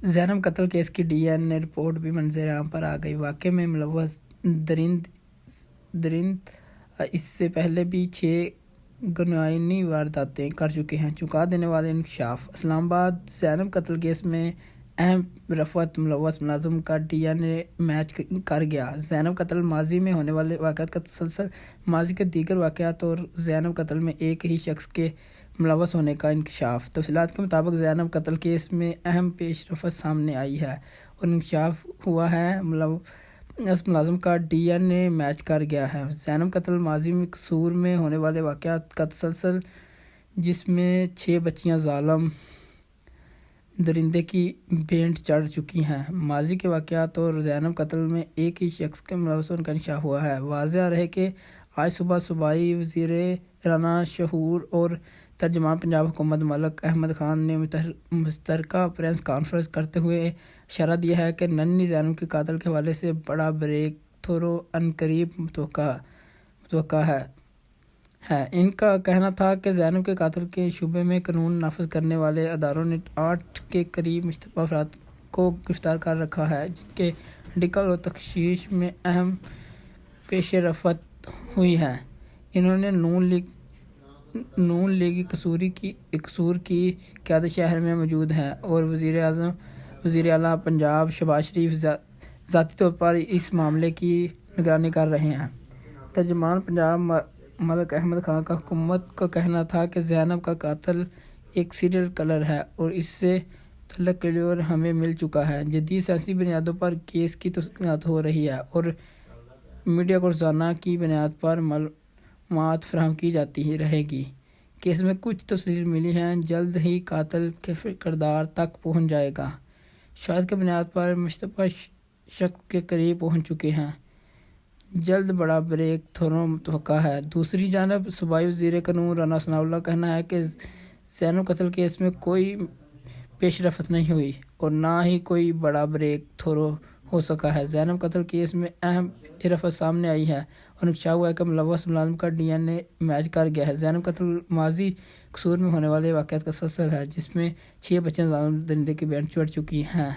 زینب قتل کیس کی D N اے report بھی منظر عام پر آ گئی۔ واقعے میں ملوث درند اس سے پہلے بھی 6 گناہی وارداتیں کر چکے ہیں۔ چونکا دینے والے انکشاف۔ اسلام آباد زینب قتل کیس میں اہم رفت ملوث ملازم کا ڈی این اے میچ کر گیا۔ زینب قتل ماضی میں ہونے والے واقعات کا تسلسل۔ ماضی کے دیگر واقعات اور زینب قتل میں ایک ہی شخص کے ملوث ہونے کا انکشاف۔ تفصیلات کے مطابق زینب قتل کیس میں اہم پیش رفت سامنے آئی ہے اور انکشاف ہوا ہے اس ملازم کا ڈی این اے میچ کر گیا ہے۔ زینب قتل ماضی میں قصور میں ہونے والے واقعات کا تسلسل، جس میں 6 بچیاں ظالم درندے کی بھینٹ چڑھ چکی ہیں۔ ماضی کے واقعات اور زینب قتل میں ایک ہی شخص کے ملوث ہونے کا انکشاف ہوا ہے۔ واضح رہے کہ آج صبح صوبائی وزیر رانا شعور اور ترجمان پنجاب حکومت ملک احمد خان نے مشترکہ پریس کانفرنس کرتے ہوئے اشارہ دیا ہے کہ ننھی زینب کے قاتل کے حوالے سے بڑا بریک تھرو عنقریب متوقع ہے۔ ان کا کہنا تھا کہ زینب کے قاتل کے شبے میں قانون نافذ کرنے والے اداروں نے 8 کے قریب مشتبہ افراد کو گرفتار کر رکھا ہے، جن کے میڈیکل اور تفتیش میں اہم پیش رفت ہوئی ہے۔ انہوں نے نون لیگی قصور کی قیادت شہر میں موجود ہے اور وزیر اعلیٰ پنجاب شہباز شریف ذاتی طور پر اس معاملے کی نگرانی کر رہے ہیں۔ ترجمان پنجاب ملک احمد خان کا حکومت کا کہنا تھا کہ زینب کا قاتل ایک سیریل کلر ہے اور اس سے متعلق کلیو ہمیں مل چکا ہے۔ جدید سائنسی بنیادوں پر کیس کی تحقیقات ہو رہی ہے اور میڈیا کو روزانہ کی بنیاد پر معلومات فراہم کی جاتی رہے گی۔ کیس میں کچھ تفصیلیں ملی ہیں، جلد ہی قاتل کے کردار تک پہنچ جائے گا۔ شواہد کی بنیاد پر مشتبہ شخص کے قریب پہنچ چکے ہیں۔ جلد بڑا بریک تھرو متوقع ہے۔ دوسری جانب صوبائی وزیر قانون رانا ثناء اللہ کا کہنا ہے کہ زینب قتل کیس میں کوئی پیش رفت نہیں ہوئی اور نہ ہی کوئی بڑا بریک تھرو ہو سکا ہے۔ زینب قتل کیس میں اہم رفت سامنے آئی ہے اور انکشاف ہوا ہے کہ ملوث ملازم کا ڈی این اے میچ کر گیا ہے۔ زینب قتل ماضی قصور میں ہونے والے واقعات کا تسلسل ہے، جس میں 6 بچیاں ظالم درندے کی بھینٹ چڑھ چکی ہیں۔